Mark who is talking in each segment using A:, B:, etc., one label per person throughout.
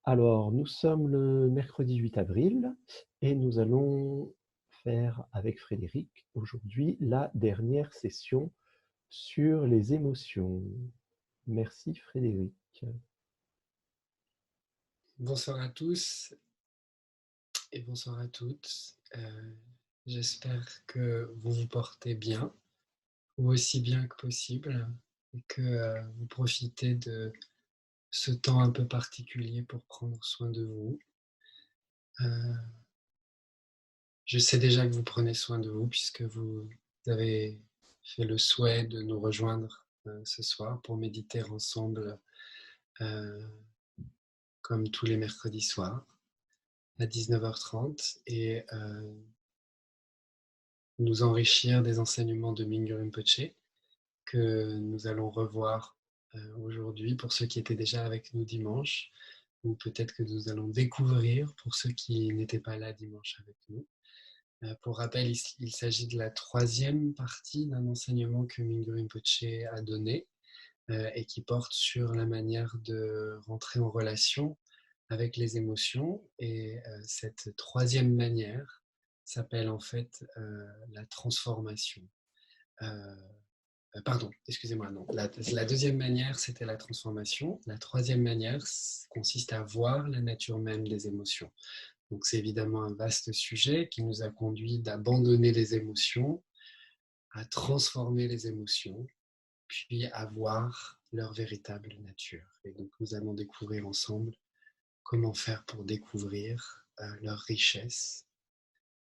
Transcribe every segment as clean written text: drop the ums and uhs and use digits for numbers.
A: Alors, nous sommes le mercredi 8 avril et nous allons faire avec Frédéric aujourd'hui la dernière session sur les émotions. Merci Frédéric.
B: Bonsoir à tous et bonsoir à toutes. J'espère que vous vous portez bien, ou aussi bien que possible, et que vous profitez de ce temps un peu particulier pour prendre soin de vous. Euh, je sais déjà que vous prenez soin de vous puisque vous avez fait le souhait de nous rejoindre ce soir pour méditer ensemble euh, comme tous les mercredis soirs à 19h30 et nous enrichir des enseignements de Mingyur Rinpoche que nous allons revoir aujourd'hui pour ceux qui étaient déjà avec nous dimanche, ou peut-être que nous allons découvrir pour ceux qui n'étaient pas là dimanche avec nous. Pour rappel, il s'agit de la troisième partie d'un enseignement que Mingyur Rinpoche a donné et qui porte sur la manière de rentrer en relation avec les émotions. Et cette troisième manière s'appelle en fait la transformation. Euh, Pardon, excusez-moi, non. La deuxième manière, c'était la transformation. La troisième manière consiste à voir la nature même des émotions. Donc c'est évidemment un vaste sujet qui nous a conduit d'abandonner les émotions, à transformer les émotions, puis à voir leur véritable nature. Et donc nous allons découvrir ensemble comment faire pour découvrir leur richesse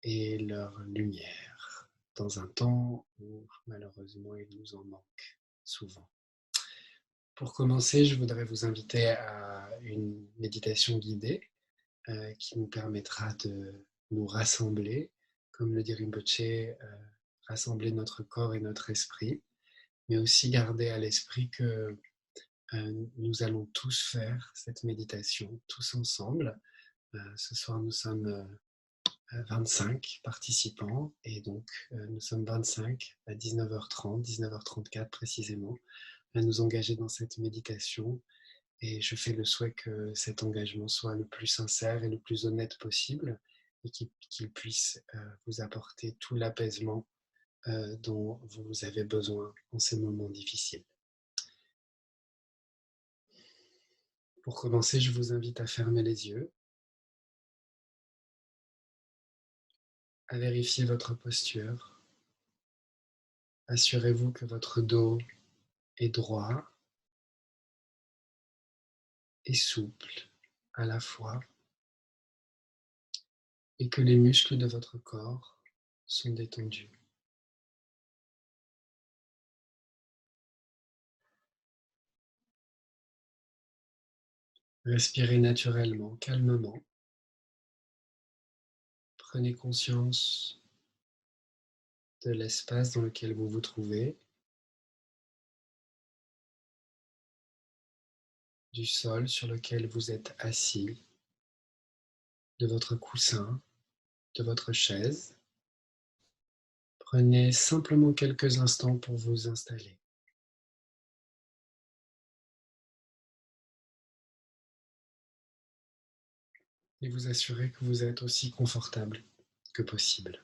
B: et leur lumière dans un temps où malheureusement il nous en manque souvent. Pour commencer, je voudrais vous inviter à une méditation guidée qui nous permettra de nous rassembler, comme le dit Rinpoche, rassembler notre corps et notre esprit, mais aussi garder à l'esprit que nous allons tous faire cette méditation, tous ensemble. Ce soir, nous sommes 25 participants et donc nous sommes 25 à 19h30, 19h34 précisément, à nous engager dans cette méditation. Et je fais le souhait que cet engagement soit le plus sincère et le plus honnête possible et qu'il puisse vous apporter tout l'apaisement dont vous avez besoin en ces moments difficiles. Pour commencer, je vous invite à fermer les yeux, à vérifier votre posture. Assurez-vous que votre dos est droit et souple à la fois et que les muscles de votre corps sont détendus. Respirez naturellement, calmement. Prenez conscience de l'espace dans lequel vous vous trouvez, du sol sur lequel vous êtes assis, de votre coussin, de votre chaise. Prenez simplement quelques instants pour vous installer. Et vous assurer que vous êtes aussi confortable que possible.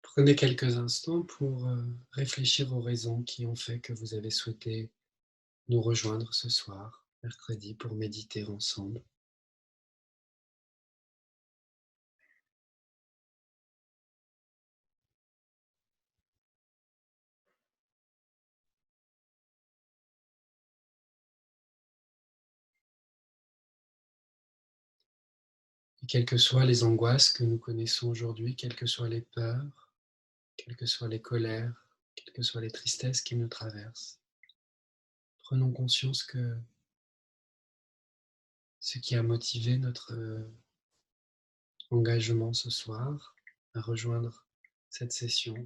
B: Prenez quelques instants pour réfléchir aux raisons qui ont fait que vous avez souhaité nous rejoindre ce soir, mercredi, pour méditer ensemble. quelles que soient les angoisses que nous connaissons aujourd'hui, quelles que soient les peurs, quelles que soient les colères, quelles que soient les tristesses qui nous traversent, prenons conscience que ce qui a motivé notre engagement ce soir à rejoindre cette session,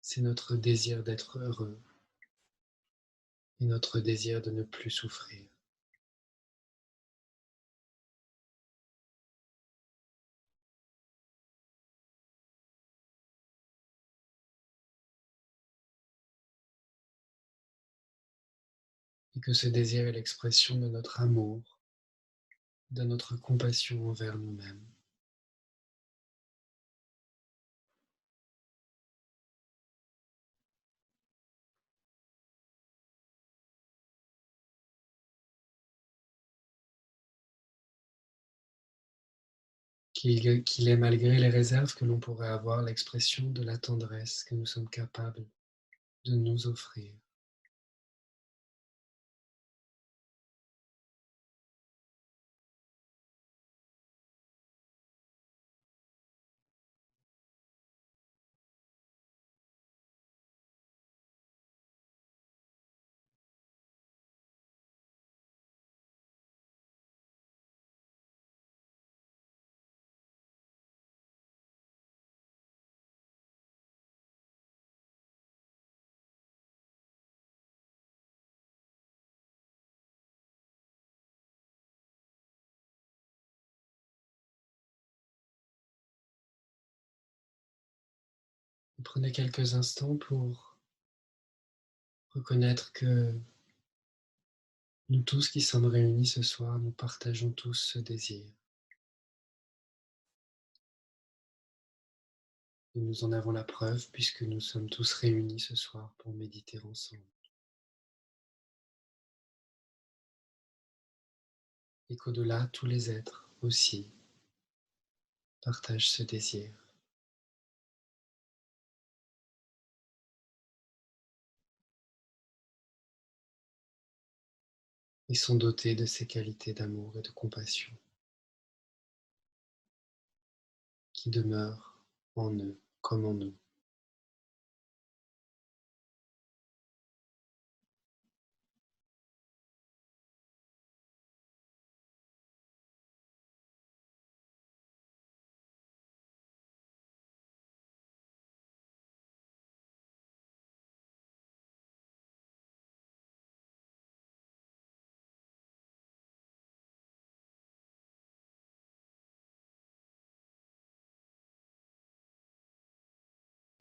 B: c'est notre désir d'être heureux et notre désir de ne plus souffrir. Et que ce désir est l'expression de notre amour, de notre compassion envers nous-mêmes. Qu'il est, malgré les réserves que l'on pourrait avoir, l'expression de la tendresse que nous sommes capables de nous offrir. Prenez quelques instants pour reconnaître que nous tous qui sommes réunis ce soir, nous partageons tous ce désir. Et nous en avons la preuve puisque nous sommes tous réunis ce soir pour méditer ensemble. Et qu'au-delà, tous les êtres aussi partagent ce désir. Et sont dotés de ces qualités d'amour et de compassion qui demeurent en eux comme en nous.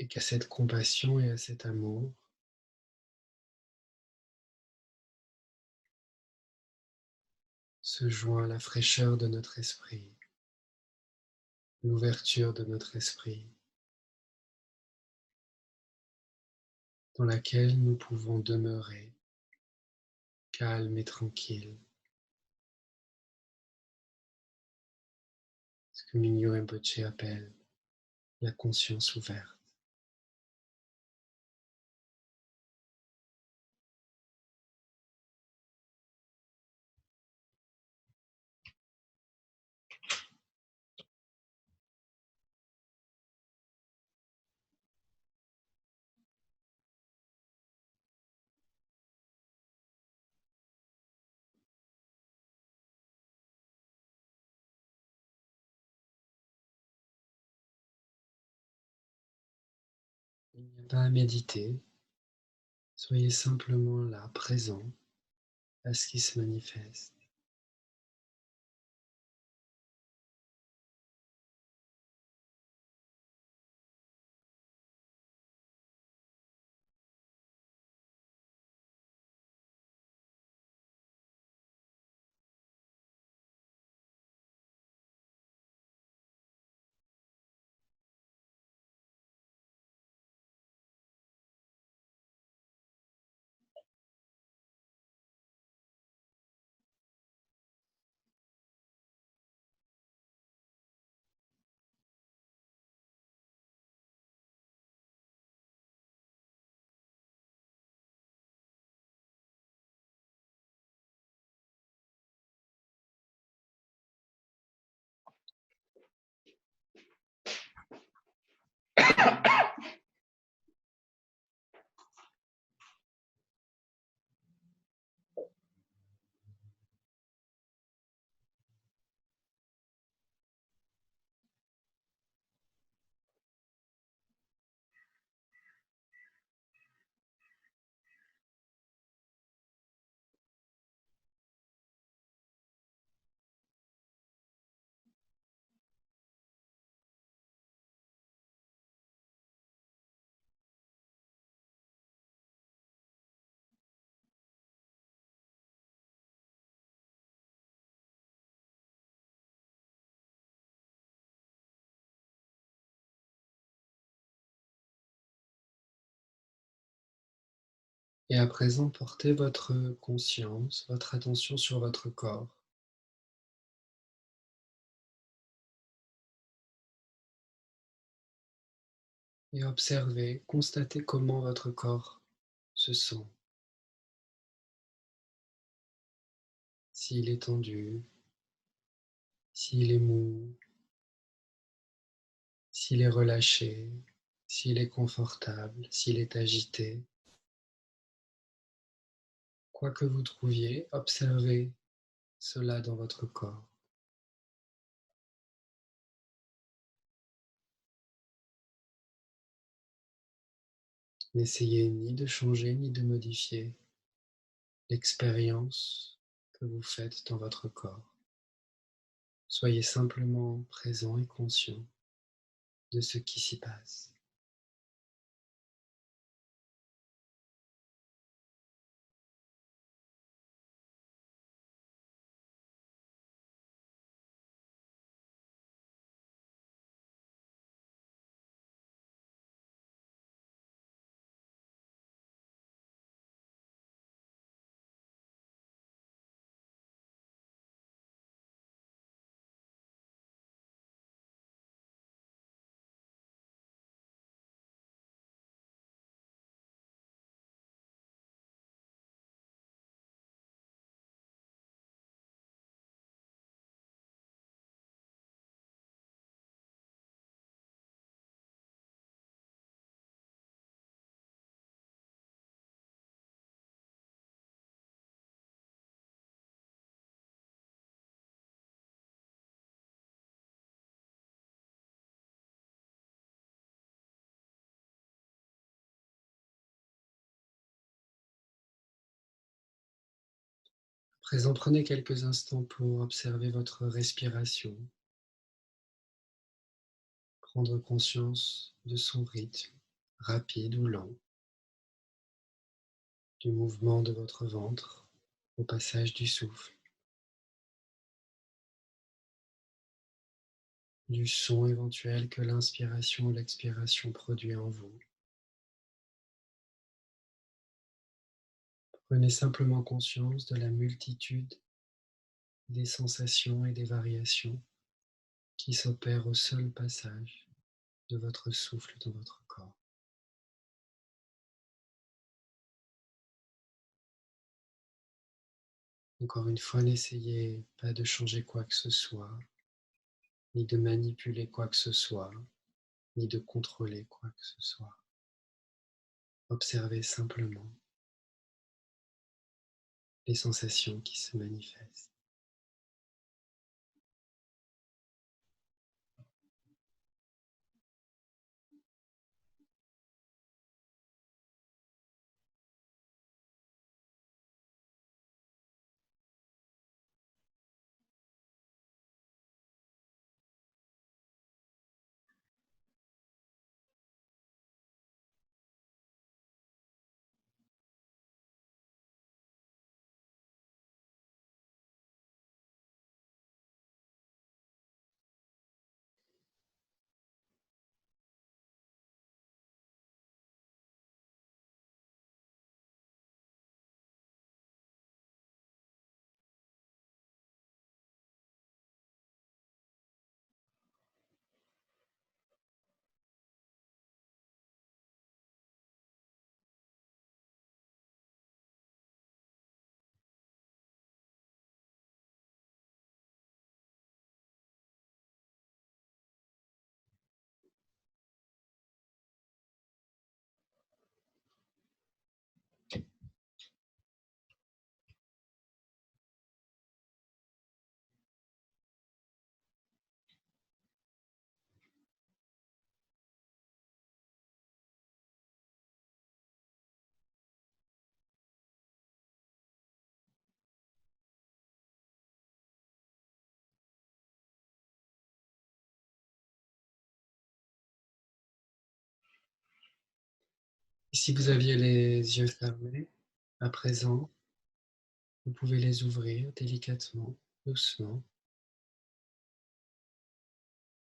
B: Et qu'à cette compassion et à cet amour, se joint la fraîcheur de notre esprit, l'ouverture de notre esprit, dans laquelle nous pouvons demeurer calmes et tranquilles. Ce que Mingyur Rinpoche appelle la conscience ouverte. Il n'y a pas à méditer, soyez simplement là, présent à ce qui se manifeste. Et à présent, portez votre conscience, votre attention sur votre corps. Et observez, constatez comment votre corps se sent. S'il est tendu, s'il est mou, s'il est relâché, s'il est confortable, s'il est agité. Quoi que vous trouviez, observez cela dans votre corps. N'essayez ni de changer ni de modifier l'expérience que vous faites dans votre corps. Soyez simplement présent et conscient de ce qui s'y passe. À présent, prenez quelques instants pour observer votre respiration, prendre conscience de son rythme, rapide ou lent, du mouvement de votre ventre au passage du souffle, du son éventuel que l'inspiration ou l'expiration produit en vous. Prenez simplement conscience de la multitude des sensations et des variations qui s'opèrent au seul passage de votre souffle dans votre corps. Encore une fois, n'essayez pas de changer quoi que ce soit, ni de manipuler quoi que ce soit, ni de contrôler quoi que ce soit. Observez simplement les sensations qui se manifestent. Et si vous aviez les yeux fermés, à présent, vous pouvez les ouvrir délicatement, doucement,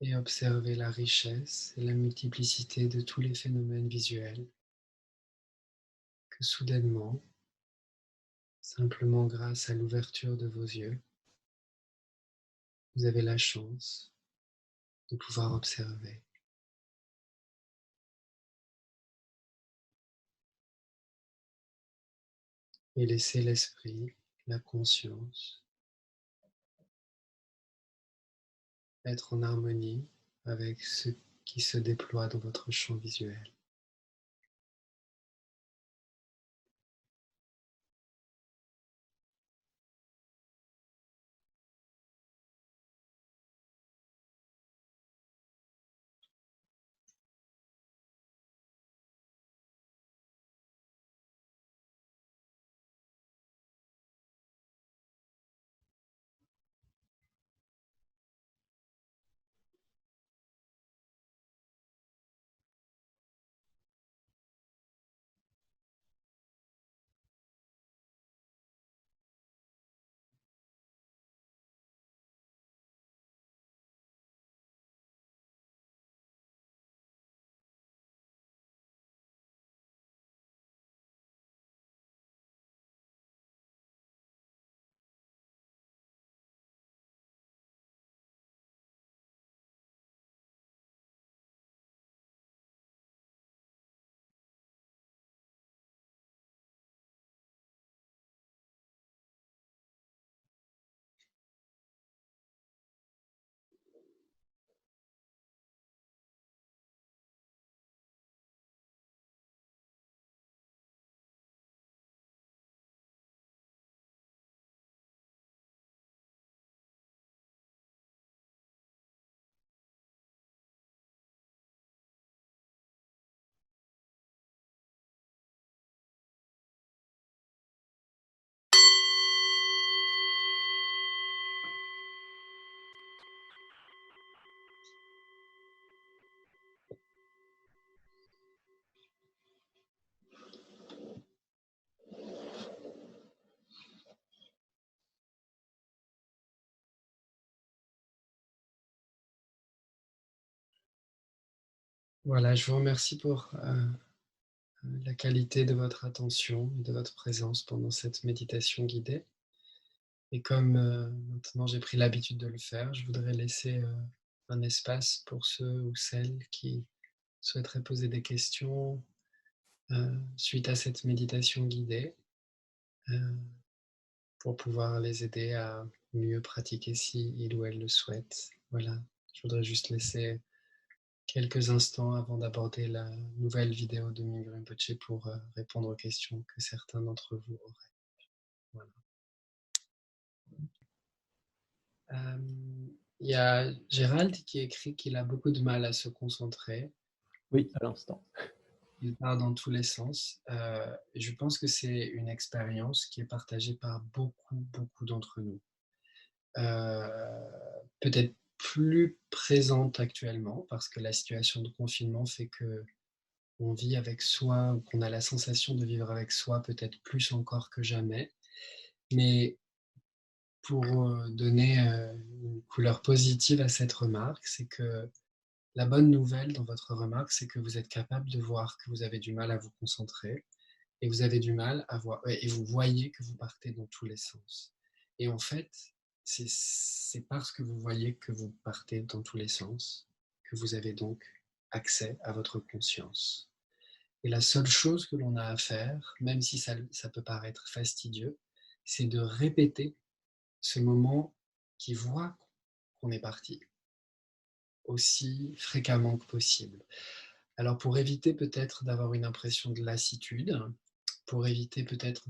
B: et observer la richesse et la multiplicité de tous les phénomènes visuels que que soudainement, simplement grâce à l'ouverture de vos yeux, vous avez la chance de pouvoir observer. Et laisser l'esprit, la conscience, être en harmonie avec ce qui se déploie dans votre champ visuel. Voilà, je vous remercie pour la qualité de votre attention et de votre présence pendant cette méditation guidée. Et comme maintenant j'ai pris l'habitude de le faire, je voudrais laisser un espace pour ceux ou celles qui souhaiteraient poser des questions suite à cette méditation guidée, euh, pour pouvoir les aider à mieux pratiquer si il ou elle le souhaitent. Voilà, je voudrais juste laisser quelques instants avant d'aborder la nouvelle vidéo de Mingyur Rinpoche pour répondre aux questions que certains d'entre vous auraient. Voilà. Il y a Gérald qui écrit qu'il a beaucoup de mal à se concentrer.
A: Oui, à l'instant.
B: Il part dans tous les sens. Je pense que c'est une expérience qui est partagée par beaucoup d'entre nous. Peut-être plus présente actuellement parce que la situation de confinement fait que on vit avec soi ou qu'on a la sensation de vivre avec soi peut-être plus encore que jamais. Mais pour donner une couleur positive à cette remarque, c'est que la bonne nouvelle dans votre remarque, c'est que vous êtes capable de voir que vous avez du mal à vous concentrer et vous avez du mal à voir, et vous voyez que vous partez dans tous les sens. Et en fait, c'est parce que vous voyez que vous partez dans tous les sens que vous avez donc accès à votre conscience. Et la seule chose que l'on a à faire, même si ça peut paraître fastidieux, c'est de répéter ce moment qui voit qu'on est parti aussi fréquemment que possible. Alors pour éviter peut-être d'avoir une impression de lassitude, pour éviter peut-être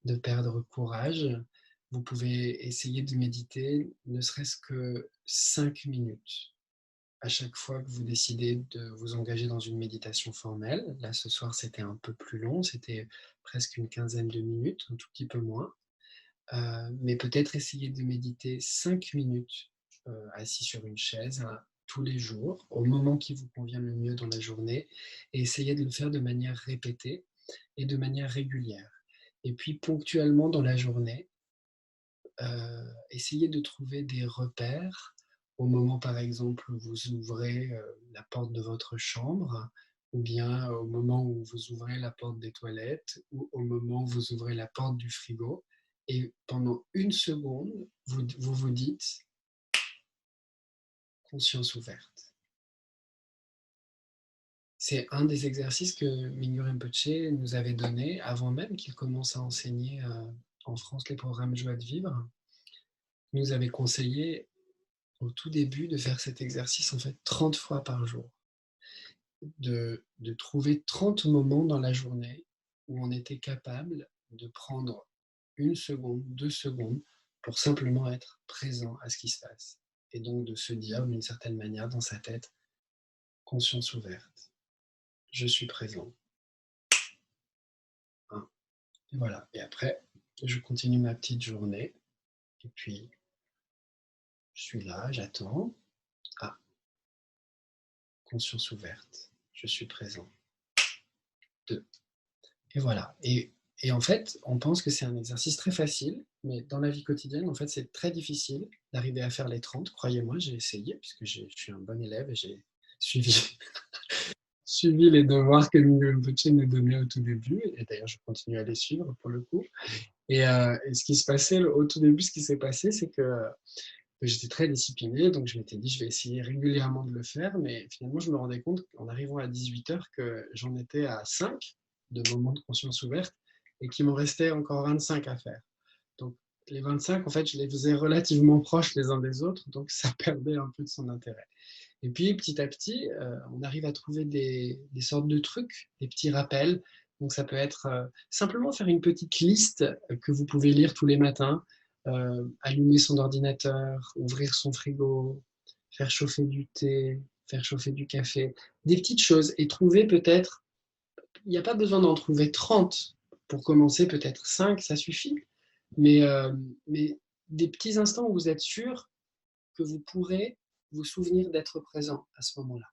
B: de perdre courage, vous pouvez essayer de méditer ne serait-ce que 5 minutes à chaque fois que vous décidez de vous engager dans une méditation formelle. Là, ce soir, c'était un peu plus long, c'était presque une quinzaine de minutes, un tout petit peu moins. Mais peut-être essayer de méditer 5 minutes assis sur une chaise tous les jours, au moment qui vous convient le mieux dans la journée, et essayer de le faire de manière répétée et de manière régulière. Et puis ponctuellement dans la journée, essayez de trouver des repères au moment, par exemple, où vous ouvrez la porte de votre chambre ou bien au moment où vous ouvrez la porte des toilettes, ou au moment où vous ouvrez la porte du frigo. Et pendant une seconde, vous dites conscience ouverte. C'est un des exercices que Mingyur Rinpoche nous avait donné avant même qu'il commence à enseigner en France les programmes Joie de vivre. Il nous avait conseillé au tout début de faire cet exercice en fait 30 fois par jour. De trouver 30 moments dans la journée où on était capable de prendre 1 seconde, 2 secondes pour simplement être présent à ce qui se passe. Et donc de se dire d'une certaine manière dans sa tête, conscience ouverte, je suis présent. Et voilà. Et après, je continue ma petite journée. Et puis, je suis là, j'attends. Ah, conscience ouverte, je suis présent. 2. Et voilà. Et en fait, on pense que c'est un exercice très facile, mais dans la vie quotidienne, en fait, c'est très difficile d'arriver à faire les 30. Croyez-moi, j'ai essayé, puisque je suis un bon élève et j'ai suivi, suivi les devoirs que Mingyur Rinpoche nous donnait au tout début. Et d'ailleurs, je continue à les suivre pour le coup. Et ce qui se passait au tout début, ce qui s'est passé, c'est que j'étais très discipliné, donc je m'étais dit je vais essayer régulièrement de le faire, mais finalement je me rendais compte en arrivant à 18h que j'en étais à 5 de moments de conscience ouverte et qu'il m'en restait encore 25 à faire. Donc les 25, en fait, je les faisais relativement proches les uns des autres, donc ça perdait un peu de son intérêt. Et puis petit à petit, on arrive à trouver des sortes de trucs, des petits rappels. Donc ça peut être simplement faire une petite liste que vous pouvez lire tous les matins, allumer son ordinateur, ouvrir son frigo, faire chauffer du thé, faire chauffer du café, des petites choses. Et trouver peut-être, il n'y a pas besoin d'en trouver 30 pour commencer, peut-être 5, ça suffit. Mais des petits instants où vous êtes sûr que vous pourrez vous souvenir d'être présent à ce moment-là.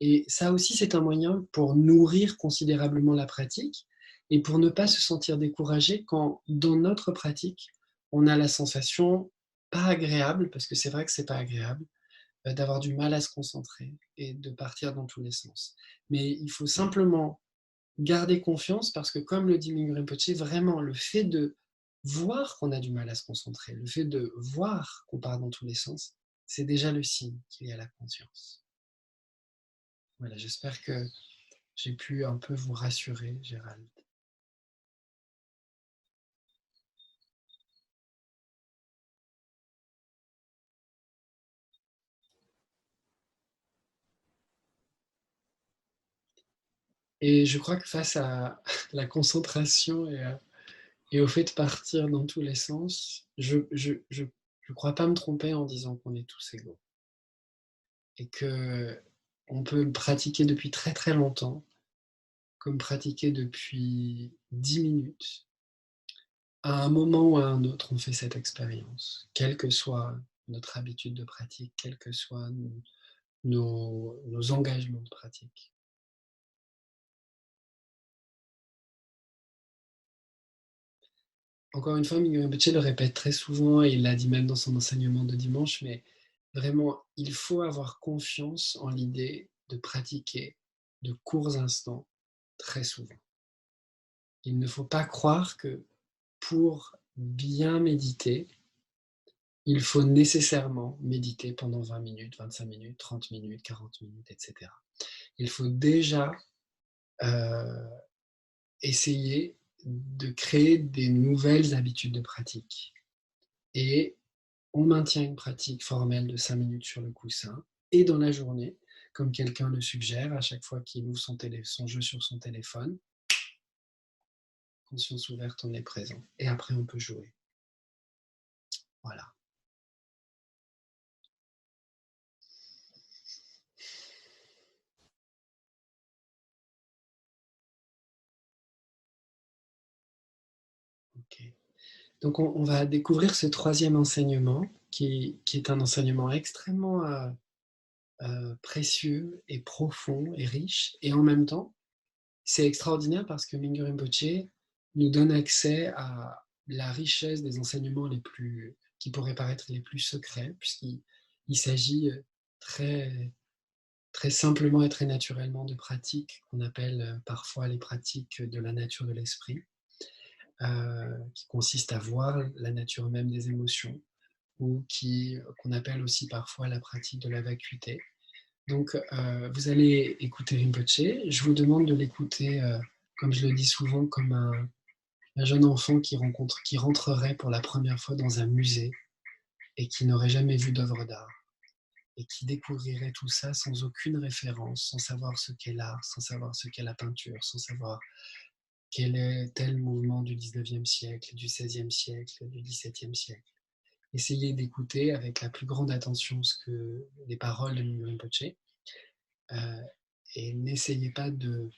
B: Et ça aussi, c'est un moyen pour nourrir considérablement la pratique et pour ne pas se sentir découragé quand, dans notre pratique, on a la sensation pas agréable, parce que c'est vrai que c'est pas agréable, d'avoir du mal à se concentrer et de partir dans tous les sens. Mais il faut simplement garder confiance parce que, comme le dit Mingyur Rinpoche, vraiment, le fait de voir qu'on a du mal à se concentrer, le fait de voir qu'on part dans tous les sens, c'est déjà le signe qu'il y a la conscience. Voilà, j'espère que j'ai pu un peu vous rassurer, Gérald. Et je crois que face à la concentration et au fait de partir dans tous les sens, je crois pas me tromper en disant qu'on est tous égaux. Et que on peut le pratiquer depuis très très longtemps, comme pratiquer depuis 10 minutes. À un moment ou à un autre, on fait cette expérience, quelle que soit notre habitude de pratique, quels que soient nos engagements de pratique. Encore une fois, Mingyur Rinpoche le répète très souvent, et il l'a dit même dans son enseignement de dimanche, mais vraiment, il faut avoir confiance en l'idée de pratiquer de courts instants très souvent. Il ne faut pas croire que pour bien méditer, il faut nécessairement méditer pendant 20 minutes, 25 minutes, 30 minutes, 40 minutes, etc. Il faut déjà essayer de créer des nouvelles habitudes de pratique. Et on maintient une pratique formelle de 5 minutes sur le coussin et dans la journée, comme quelqu'un le suggère, à chaque fois qu'il ouvre son jeu sur son téléphone, conscience ouverte, on est présent. Et après, on peut jouer. Voilà. Ok. Donc, on va découvrir ce troisième enseignement qui est un enseignement extrêmement précieux et profond et riche. Et en même temps, c'est extraordinaire parce que Mingyur Rinpoche nous donne accès à la richesse des enseignements qui pourraient paraître les plus secrets, puisqu'il s'agit très très simplement et très naturellement de pratiques qu'on appelle parfois les pratiques de la nature de l'esprit, qui consistent à voir la nature même des émotions, ou qu'on appelle aussi parfois la pratique de la vacuité. Donc, vous allez écouter Rinpoche. Je vous demande de l'écouter, comme je le dis souvent, comme un jeune enfant qui rentrerait pour la première fois dans un musée et qui n'aurait jamais vu d'œuvre d'art et qui découvrirait tout ça sans aucune référence, sans savoir ce qu'est l'art, sans savoir ce qu'est la peinture, sans savoir quel est tel mouvement du 19e siècle, du 16e siècle, du 17e siècle. Essayez d'écouter avec la plus grande attention les paroles de Mingyur Rinpoche, et n'essayez pas de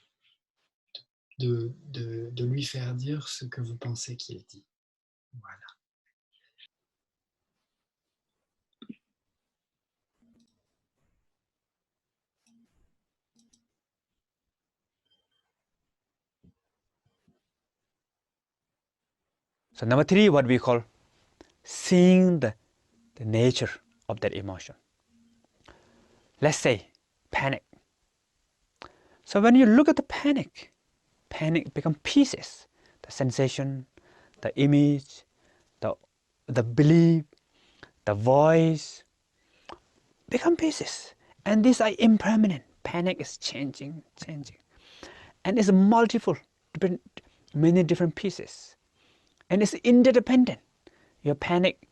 B: lui faire dire ce que vous pensez qu'il dit. Voilà.
C: So number 3, what we call seeing the nature of that emotion. Let's say panic. So when you look at the panic become pieces. The sensation, the image, the belief, the voice become pieces. And these are impermanent. Panic is changing. And it's multiple, many different pieces. And it's interdependent. Your panic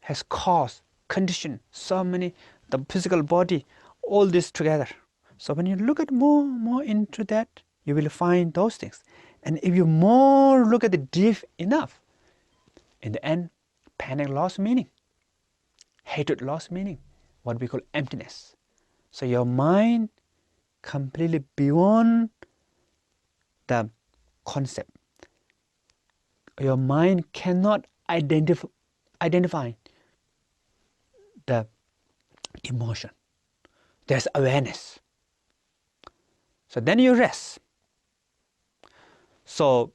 C: has caused, conditioned so many, the physical body, all this together. So when you look at more into that, you will find those things. And if you more look at it deep enough, in the end, panic lost meaning. Hatred lost meaning. What we call emptiness. So your mind completely beyond the concept. Your mind cannot identify the emotion. There's awareness. So then you rest. So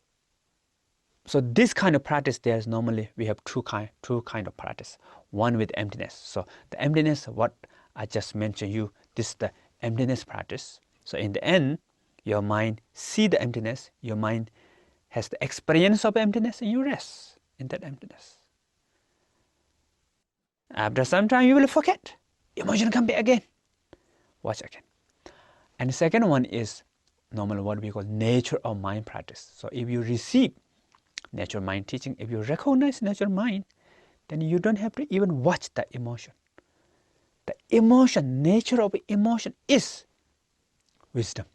C: this kind of practice, there's normally we have two kind of practice. One with emptiness. So the emptiness, what I just mentioned you, this is the emptiness practice. So in the end, your mind see the emptiness, your mind has the experience of emptiness, and you rest in that emptiness. After some time, you will forget. Emotion come back again. Watch again. And the second one is normally what we call nature of mind practice. So if you receive nature mind teaching, if you recognize nature mind, then you don't have to even watch the emotion. The emotion, nature of emotion is wisdom.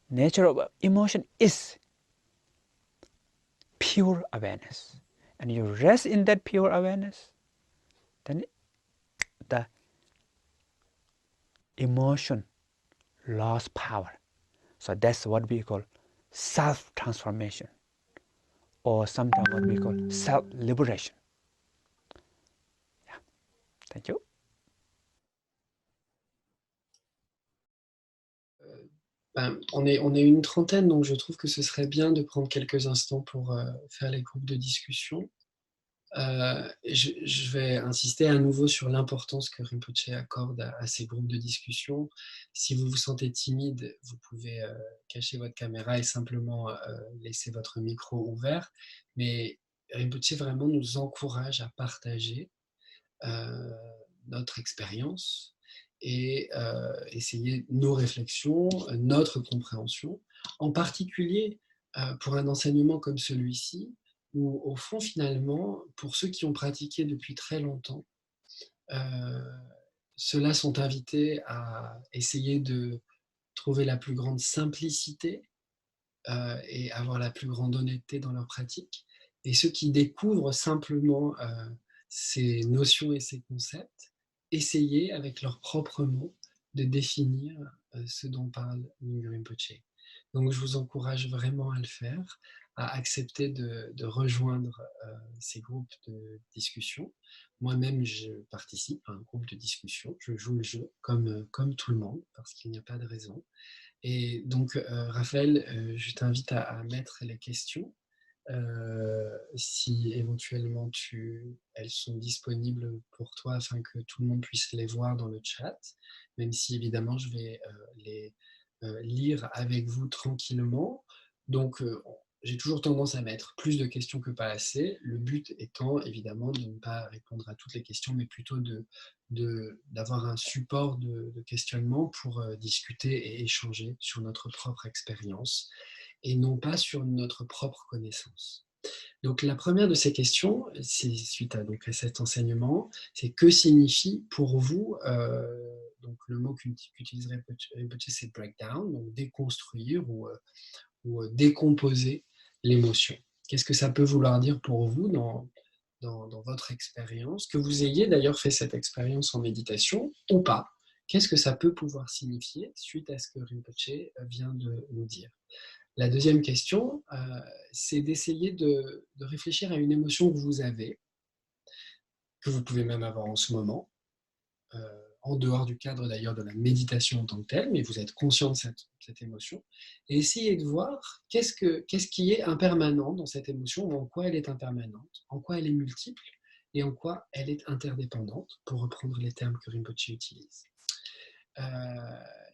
C: Nature of emotion is pure awareness. And you rest in that pure awareness, then the emotion lost power. So that's what we call self-transformation, or sometimes what we call self-liberation. Yeah. Thank you.
B: On est une trentaine, donc je trouve que ce serait bien de prendre quelques instants pour faire les groupes de discussion. Je vais insister à nouveau sur l'importance que Rinpoche accorde à ces groupes de discussion. Si vous vous sentez timide, vous pouvez cacher votre caméra et simplement laisser votre micro ouvert. Mais Rinpoche vraiment nous encourage à partager notre expérience et essayer nos réflexions, notre compréhension, en particulier pour un enseignement comme celui-ci, où au fond finalement, pour ceux qui ont pratiqué depuis très longtemps, ceux-là sont invités à essayer de trouver la plus grande simplicité et avoir la plus grande honnêteté dans leur pratique. Et ceux qui découvrent simplement ces notions et ces concepts, essayer avec leurs propres mots de définir ce dont parle Mingyur Rinpoche. Donc je vous encourage vraiment à le faire, à accepter de rejoindre ces groupes de discussion. Moi-même, je participe à un groupe de discussion, je joue le jeu comme tout le monde, parce qu'il n'y a pas de raison. Et donc, Raphaël, je t'invite à mettre les questions si éventuellement elles sont disponibles pour toi afin que tout le monde puisse les voir dans le chat, même si évidemment je vais les lire avec vous tranquillement. Donc j'ai toujours tendance à mettre plus de questions que pas assez, le but étant évidemment de ne pas répondre à toutes les questions, mais plutôt d'avoir un support de questionnement pour discuter et échanger sur notre propre expérience et non pas sur notre propre connaissance. Donc la première de ces questions, c'est suite à, donc, à cet enseignement, c'est que signifie pour vous, donc le mot qu'utilise Rinpoche, c'est breakdown, donc déconstruire ou décomposer l'émotion. Qu'est-ce que ça peut vouloir dire pour vous dans votre expérience, que vous ayez d'ailleurs fait cette expérience en méditation ou pas? Qu'est-ce que ça peut pouvoir signifier suite à ce que Rinpoche vient de nous dire? La deuxième question, c'est d'essayer de réfléchir à une émotion que vous avez, que vous pouvez même avoir en ce moment, en dehors du cadre d'ailleurs de la méditation en tant que telle, mais vous êtes conscient de cette émotion, et essayez de voir qu'est-ce qui est impermanent dans cette émotion, ou en quoi elle est impermanente, en quoi elle est multiple, et en quoi elle est interdépendante, pour reprendre les termes que Rinpoche utilise.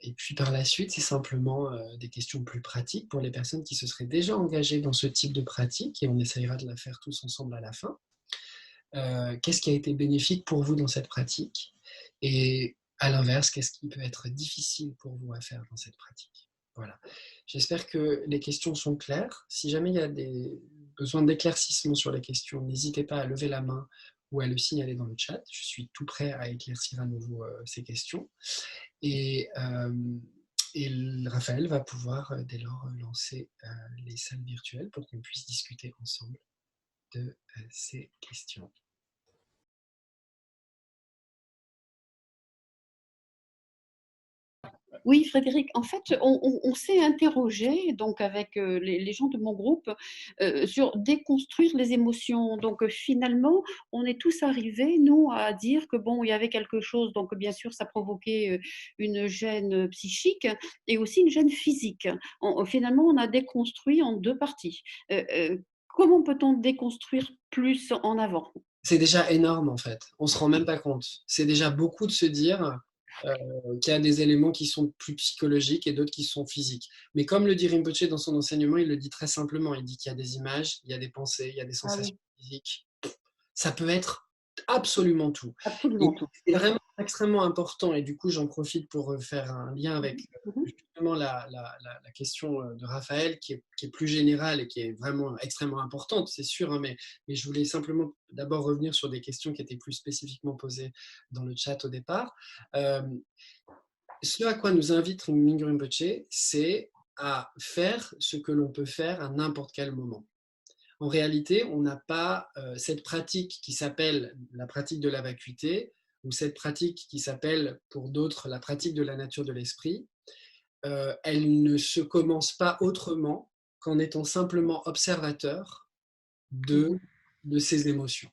B: Et puis par la suite, c'est simplement des questions plus pratiques pour les personnes qui se seraient déjà engagées dans ce type de pratique, et on essayera de la faire tous ensemble à la fin. Qu'est-ce qui a été bénéfique pour vous dans cette pratique? Et à l'inverse, qu'est-ce qui peut être difficile pour vous à faire dans cette pratique? Voilà. J'espère que les questions sont claires. Si jamais il y a des besoins d'éclaircissement sur les questions, n'hésitez pas à lever la main ou à le signaler dans le chat. Je suis tout prêt à éclaircir à nouveau ces questions. Et Raphaël va pouvoir dès lors lancer les salles virtuelles pour qu'on puisse discuter ensemble de ces questions.
D: Oui, Frédéric, en fait, on s'est interrogé donc avec les gens de mon groupe sur déconstruire les émotions. Donc finalement, on est tous arrivés, nous, à dire que bon, il y avait quelque chose. Donc bien sûr, ça provoquait une gêne psychique et aussi une gêne physique. Finalement, on a déconstruit en deux parties. Comment peut-on déconstruire plus en avant?
B: C'est déjà énorme en fait, on ne se rend même pas compte. C'est déjà beaucoup de se dire qu'il y a des éléments qui sont plus psychologiques et d'autres qui sont physiques. Mais comme le dit Rinpoche dans son enseignement, il le dit très simplement, il dit qu'il y a des images, il y a des pensées, il y a des sensations physiques. Ça peut être absolument tout.
D: Absolument tout.
B: C'est vraiment extrêmement important, et du coup j'en profite pour faire un lien avec justement la question de Raphaël qui est plus générale et qui est vraiment extrêmement importante, c'est sûr, hein, mais je voulais simplement d'abord revenir sur des questions qui étaient plus spécifiquement posées dans le chat au départ. Ce à quoi nous invite Mingyur Rinpoche, c'est à faire ce que l'on peut faire à n'importe quel moment. En réalité, on n'a pas cette pratique qui s'appelle la pratique de la vacuité, ou cette pratique qui s'appelle pour d'autres la pratique de la nature de l'esprit. Elle ne se commence pas autrement qu'en étant simplement observateur de ces émotions.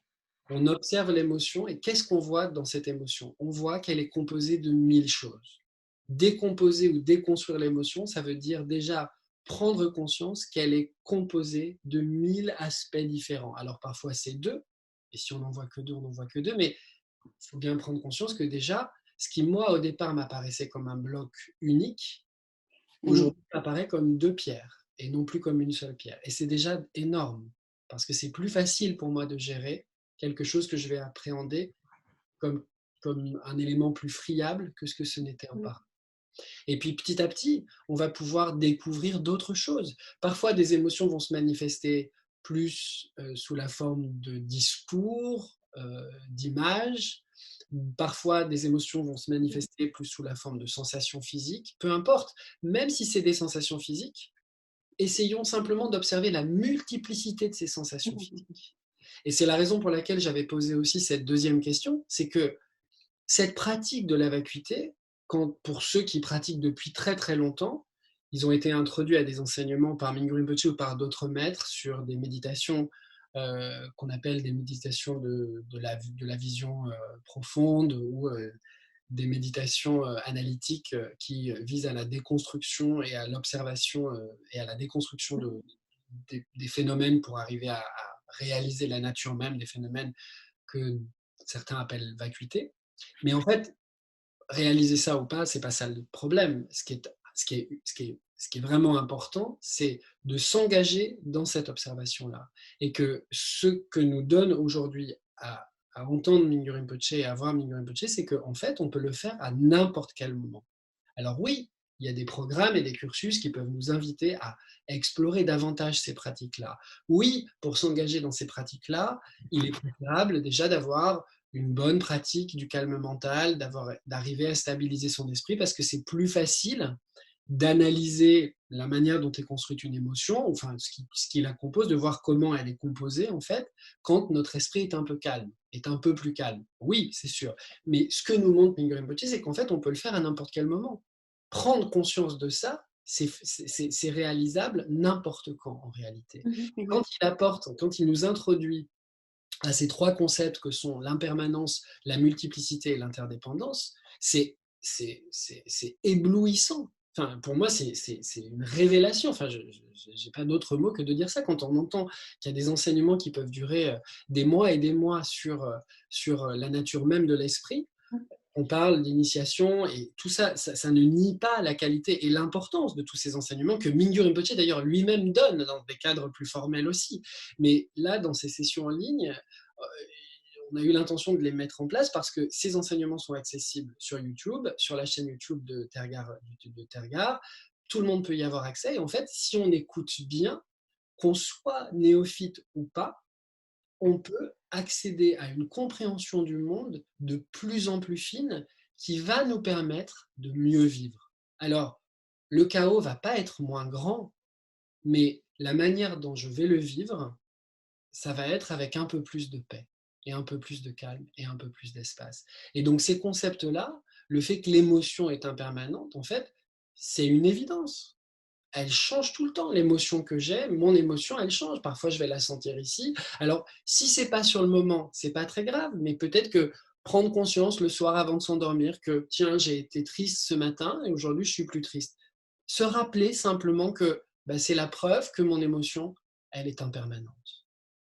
B: On observe l'émotion, et qu'est-ce qu'on voit dans cette émotion? On voit qu'elle est composée de 1000 choses. Décomposer ou déconstruire l'émotion, ça veut dire déjà prendre conscience qu'elle est composée de 1000 aspects différents. Alors parfois c'est deux, et si on n'en voit que deux, on n'en voit que deux, mais il faut bien prendre conscience que déjà, ce qui moi au départ m'apparaissait comme un bloc unique, aujourd'hui apparaît comme deux pierres, et non plus comme une seule pierre. Et c'est déjà énorme, parce que c'est plus facile pour moi de gérer quelque chose que je vais appréhender comme un élément plus friable que ce que ce n'était auparavant. Et puis petit à petit, on va pouvoir découvrir d'autres choses. Parfois, des émotions vont se manifester plus sous la forme de discours, d'images. Parfois, des émotions vont se manifester plus sous la forme de sensations physiques. Peu importe, même si c'est des sensations physiques, essayons simplement d'observer la multiplicité de ces sensations physiques. Et c'est la raison pour laquelle j'avais posé aussi cette deuxième question, c'est que cette pratique de la vacuité, pour ceux qui pratiquent depuis très très longtemps, ils ont été introduits à des enseignements par Mingyur Rinpoche ou par d'autres maîtres sur des méditations qu'on appelle des méditations de la vision profonde, ou des méditations analytiques qui visent à la déconstruction et à l'observation et à la déconstruction des phénomènes pour arriver à réaliser la nature même, des phénomènes que certains appellent vacuité. Mais en fait, réaliser ça ou pas, c'est pas ça le problème. Ce qui est vraiment important, c'est de s'engager dans cette observation-là. Et que ce que nous donne aujourd'hui à entendre Mingyur Rinpoche et à voir Mingyur Rinpoche, c'est qu'en fait, on peut le faire à n'importe quel moment. Alors oui, il y a des programmes et des cursus qui peuvent nous inviter à explorer davantage ces pratiques-là. Oui, pour s'engager dans ces pratiques-là, il est préférable déjà d'avoir une bonne pratique du calme mental, d'arriver à stabiliser son esprit, parce que c'est plus facile d'analyser la manière dont est construite une émotion, enfin ce qui la compose, de voir comment elle est composée en fait, quand notre esprit est un peu calme, est un peu plus calme. Oui, c'est sûr. Mais ce que nous montre Mingyur Rinpoche, c'est qu'en fait, on peut le faire à n'importe quel moment. Prendre conscience de ça, c'est réalisable n'importe quand en réalité. Quand il nous introduit à ces trois concepts que sont l'impermanence, la multiplicité et l'interdépendance, c'est éblouissant. Enfin, pour moi, c'est une révélation. Enfin, je n'ai pas d'autre mot que de dire ça. Quand on entend qu'il y a des enseignements qui peuvent durer des mois et des mois sur la nature même de l'esprit, on parle d'initiation et tout ça, ça ne nie pas la qualité et l'importance de tous ces enseignements que Mingyur Rinpoche d'ailleurs lui-même donne dans des cadres plus formels aussi. Mais là, dans ces sessions en ligne, on a eu l'intention de les mettre en place parce que ces enseignements sont accessibles sur YouTube, sur la chaîne YouTube de Tergar. Tout le monde peut y avoir accès. Et en fait, si on écoute bien, qu'on soit néophyte ou pas, on peut accéder à une compréhension du monde de plus en plus fine qui va nous permettre de mieux vivre. Alors, le chaos va pas être moins grand, mais la manière dont je vais le vivre, ça va être avec un peu plus de paix et un peu plus de calme et un peu plus d'espace. Et donc ces concepts-là, le fait que l'émotion est impermanente, en fait, c'est une évidence. Elle change tout le temps. L'émotion que j'ai, mon émotion, elle change. Parfois, je vais la sentir ici. Alors, si c'est pas sur le moment, c'est pas très grave, mais peut-être que prendre conscience le soir avant de s'endormir que, tiens, j'ai été triste ce matin et aujourd'hui, je suis plus triste. Se rappeler simplement que c'est la preuve que mon émotion, elle est impermanente.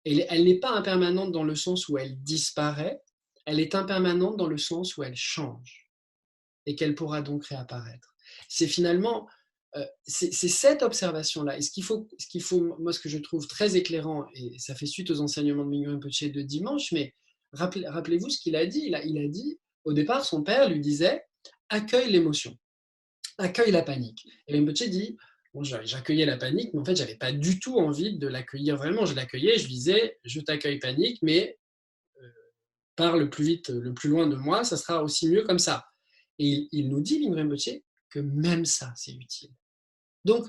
B: Et elle n'est pas impermanente dans le sens où elle disparaît, elle est impermanente dans le sens où elle change et qu'elle pourra donc réapparaître. C'est finalement c'est cette observation-là. Et ce qu'il faut, moi, ce que je trouve très éclairant, et ça fait suite aux enseignements de Mingyur Rinpoche de dimanche, mais rappelez-vous ce qu'il a dit. Il a dit, au départ, son père lui disait, accueille l'émotion, accueille la panique. Et Rinpoche dit, bon, j'accueillais la panique, mais en fait, j'avais pas du tout envie de l'accueillir vraiment. Je l'accueillais, je disais, je t'accueille panique, mais pars le plus vite, le plus loin de moi, ça sera aussi mieux comme ça. Et il nous dit, Mingyur Rinpoche, que même ça, c'est utile. Donc,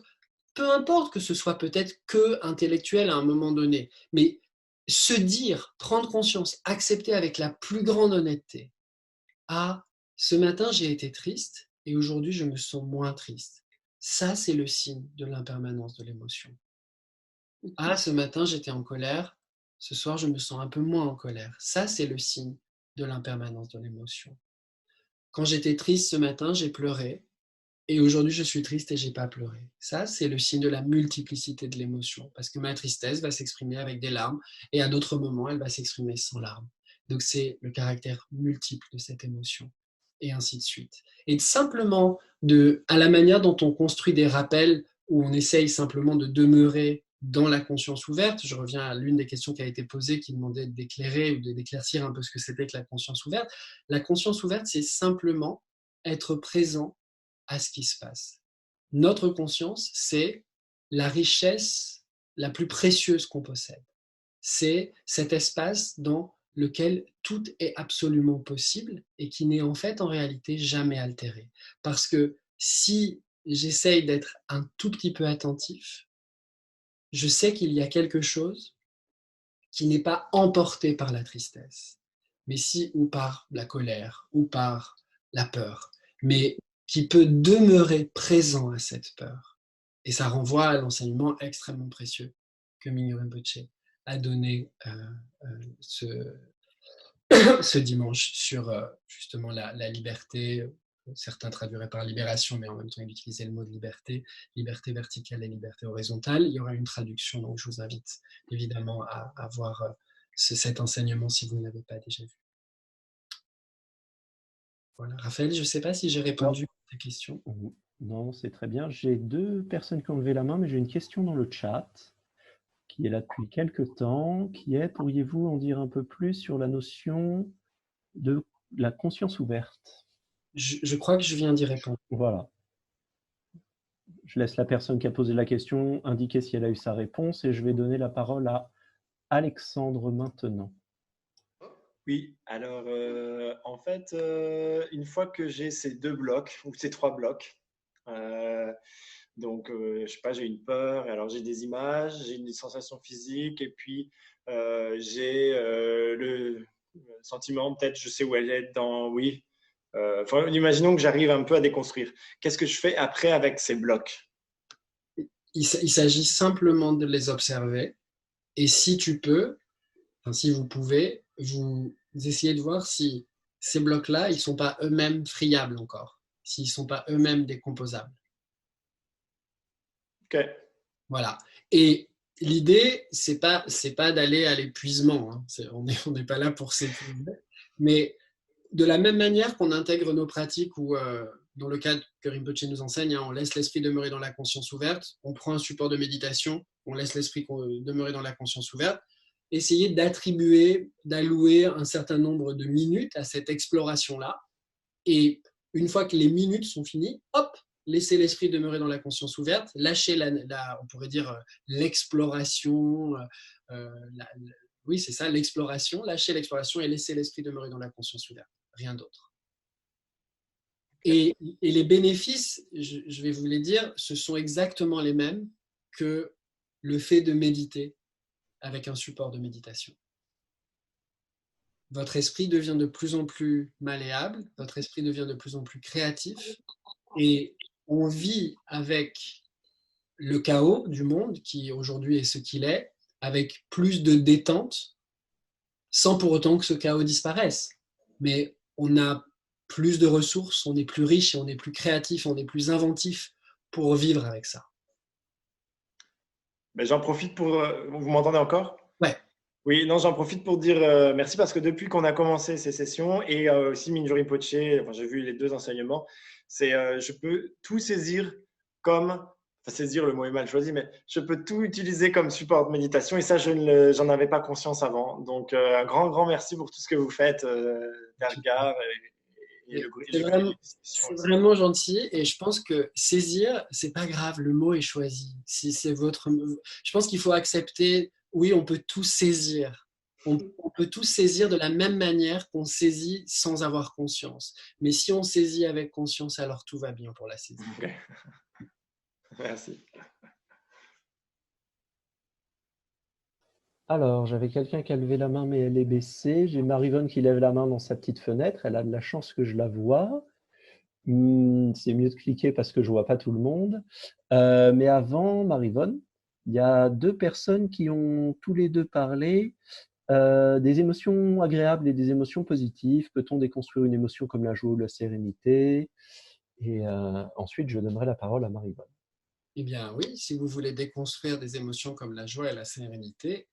B: peu importe que ce soit peut-être que intellectuel à un moment donné, mais se dire, prendre conscience, accepter avec la plus grande honnêteté, ah, ce matin j'ai été triste et aujourd'hui je me sens moins triste. Ça, c'est le signe de l'impermanence de l'émotion. Ah, ce matin j'étais en colère, ce soir je me sens un peu moins en colère. Ça, c'est le signe de l'impermanence de l'émotion. Quand j'étais triste ce matin, j'ai pleuré. Et aujourd'hui, je suis triste et j'ai pas pleuré. Ça, c'est le signe de la multiplicité de l'émotion, parce que ma tristesse va s'exprimer avec des larmes, et à d'autres moments, elle va s'exprimer sans larmes. Donc, c'est le caractère multiple de cette émotion, et ainsi de suite. Et simplement, à la manière dont on construit des rappels, où on essaye simplement de demeurer dans la conscience ouverte, je reviens à l'une des questions qui a été posée, qui demandait d'éclairer ou d'éclaircir un peu ce que c'était que la conscience ouverte. La conscience ouverte, c'est simplement être présent à ce qui se passe. Notre conscience, c'est la richesse la plus précieuse qu'on possède. C'est cet espace dans lequel tout est absolument possible et qui n'est en fait en réalité jamais altéré. Parce que si j'essaye d'être un tout petit peu attentif, je sais qu'il y a quelque chose qui n'est pas emporté par la tristesse, mais ou par la colère, ou par la peur, mais qui peut demeurer présent à cette peur. Et ça renvoie à l'enseignement extrêmement précieux que Mingyur Rinpoche a donné ce dimanche sur justement la liberté, certains traduiraient par libération, mais en même temps, il utilisait le mot de liberté, liberté verticale et liberté horizontale. Il y aura une traduction, donc je vous invite évidemment à voir cet enseignement si vous ne l'avez pas déjà vu. Voilà. Raphaël, je ne sais pas si j'ai répondu à ta question.
A: Non, c'est très bien. J'ai 2 personnes qui ont levé la main, mais j'ai une question dans le chat qui est là depuis quelques temps, qui est: pourriez-vous en dire un peu plus sur la notion de la conscience ouverte?
B: Je crois que je viens d'y répondre.
A: Voilà. Je laisse la personne qui a posé la question indiquer si elle a eu sa réponse et je vais donner la parole à Alexandre maintenant.
E: Oui, alors en fait, une fois que j'ai ces 2 blocs ou ces 3 blocs, donc je sais pas, j'ai une peur, alors j'ai des images, j'ai une sensation physique et puis j'ai le sentiment, peut-être je sais où elle est dans, oui. Imaginons que j'arrive un peu à déconstruire. Qu'est-ce que je fais après avec ces blocs?
B: Il s'agit simplement de les observer et si tu peux, enfin, si vous pouvez, vous essayez de voir si ces blocs-là, ils ne sont pas eux-mêmes friables encore, s'ils ne sont pas eux-mêmes décomposables.
E: Ok.
B: Voilà. Et l'idée, c'est pas d'aller à l'épuisement. Hein. On n'est pas là pour s'épuiser. Mais de la même manière qu'on intègre nos pratiques ou dans le cadre que Rinpoche nous enseigne, hein, on laisse l'esprit demeurer dans la conscience ouverte, on prend un support de méditation, on laisse l'esprit demeurer dans la conscience ouverte, essayer d'allouer un certain nombre de minutes à cette exploration-là. Et une fois que les minutes sont finies, hop, laisser l'esprit demeurer dans la conscience ouverte, lâcher on pourrait dire l'exploration, oui c'est ça, l'exploration, lâcher l'exploration et laisser l'esprit demeurer dans la conscience ouverte, rien d'autre. Et les bénéfices, je vais vous les dire, ce sont exactement les mêmes que le fait de méditer avec un support de méditation. Votre esprit devient de plus en plus malléable, votre esprit devient de plus en plus créatif et on vit avec le chaos du monde qui aujourd'hui est ce qu'il est, avec plus de détente, sans pour autant que ce chaos disparaisse. Mais on a plus de ressources, on est plus riche, on est plus créatif, on est plus inventif pour vivre avec ça.
E: Ben, j'en profite pour... vous m'entendez encore?
B: Ouais.
E: Oui, non, j'en profite pour dire merci parce que depuis qu'on a commencé ces sessions et aussi Mingyur Rinpoche, enfin, j'ai vu les 2 enseignements, c'est je peux tout saisir comme, enfin saisir le mot est mal choisi, mais je peux tout utiliser comme support de méditation et ça, j'en avais pas conscience avant. Donc un grand merci pour tout ce que vous faites, Dergar et le
B: C'est vraiment gentil et je pense que saisir, c'est pas grave, le mot est choisi. Si c'est je pense qu'il faut accepter, oui, on peut tout saisir. On peut tout saisir de la même manière qu'on saisit sans avoir conscience. Mais si on saisit avec conscience, alors tout va bien pour la saisie.
E: Okay. Merci.
A: Alors, j'avais quelqu'un qui a levé la main, mais elle est baissée. J'ai Marivonne qui lève la main dans sa petite fenêtre. Elle a de la chance que je la vois. C'est mieux de cliquer parce que je vois pas tout le monde. Mais avant, Marivonne, il y a 2 personnes qui ont tous les 2 parlé des émotions agréables et des émotions positives. Peut-on déconstruire une émotion comme la joie ou la sérénité? Et ensuite, je donnerai la parole à Marivonne.
B: Eh bien oui, si vous voulez déconstruire des émotions comme la joie et la sérénité,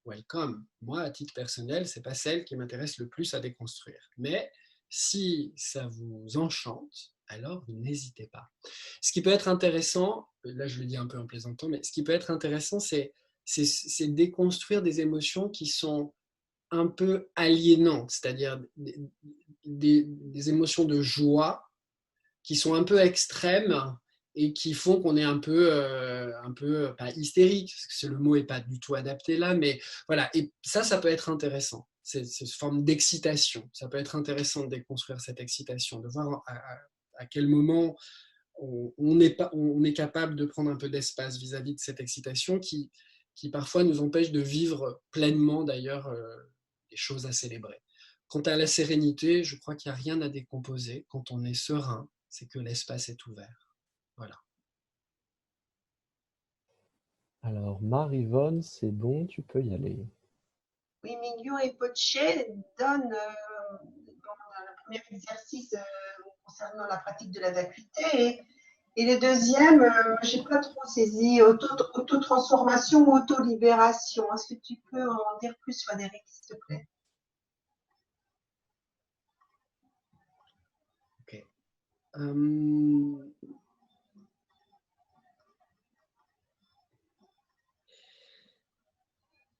B: welcome. Moi, à titre personnel, ce n'est pas celle qui m'intéresse le plus à déconstruire. Mais si ça vous enchante, alors n'hésitez pas. Ce qui peut être intéressant, là je le dis un peu en plaisantant, mais ce qui peut être intéressant, c'est déconstruire des émotions qui sont un peu aliénantes, c'est-à-dire des émotions de joie qui sont un peu extrêmes et qui font qu'on est un peu pas hystérique, parce que le mot n'est pas du tout adapté là, mais voilà, et ça peut être intéressant, cette forme d'excitation, ça peut être intéressant de déconstruire cette excitation, de voir à quel moment on est capable de prendre un peu d'espace vis-à-vis de cette excitation qui parfois nous empêche de vivre pleinement d'ailleurs des choses à célébrer. Quant à la sérénité, je crois qu'il n'y a rien à décomposer. Quand on est serein, c'est que l'espace est ouvert. Voilà.
A: Alors, Marivonne, c'est bon, tu peux y aller.
F: Oui, Mingyur Rinpoche donne, dans le premier exercice, concernant la pratique de la vacuité. Et le deuxième, je n'ai pas trop saisi, autotransformation ou auto-libération. Est-ce que tu peux en dire plus, Frédéric, s'il te plaît?
B: Ok.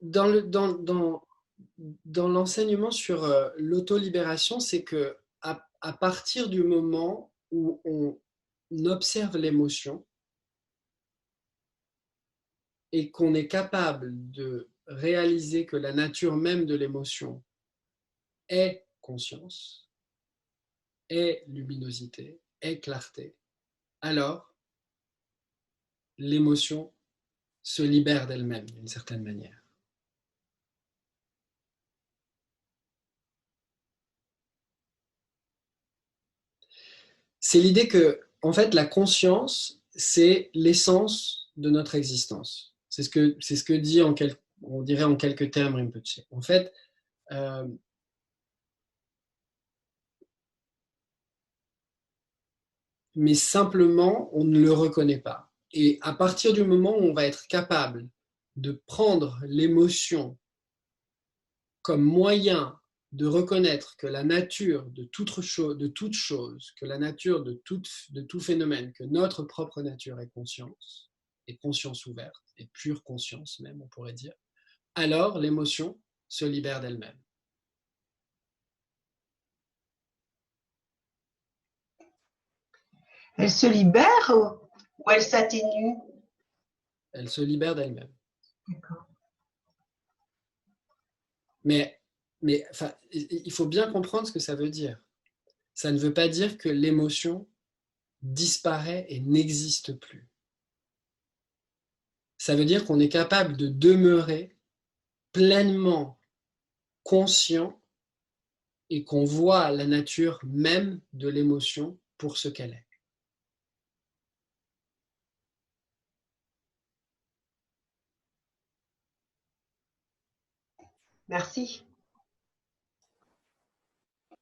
B: Dans l'enseignement sur l'auto-libération, c'est que à partir du moment où on observe l'émotion et qu'on est capable de réaliser que la nature même de l'émotion est conscience, est luminosité, est clarté, alors l'émotion se libère d'elle-même d'une certaine manière. C'est l'idée que, en fait, la conscience, c'est l'essence de notre existence. C'est ce que dit, on dirait en quelques termes, Rinpoche. En fait, mais simplement, on ne le reconnaît pas. Et à partir du moment où on va être capable de prendre l'émotion comme moyen de reconnaître que la nature de toute chose, que la nature de tout phénomène, que notre propre nature est conscience ouverte, et pure conscience même, on pourrait dire, alors l'émotion se libère d'elle-même.
F: Elle se libère ou elle s'atténue?
B: Elle se libère d'elle-même.
F: D'accord.
B: Mais enfin, il faut bien comprendre ce que ça veut dire. Ça ne veut pas dire que l'émotion disparaît et n'existe plus. Ça veut dire qu'on est capable de demeurer pleinement conscient et qu'on voit la nature même de l'émotion pour ce qu'elle est.
F: Merci.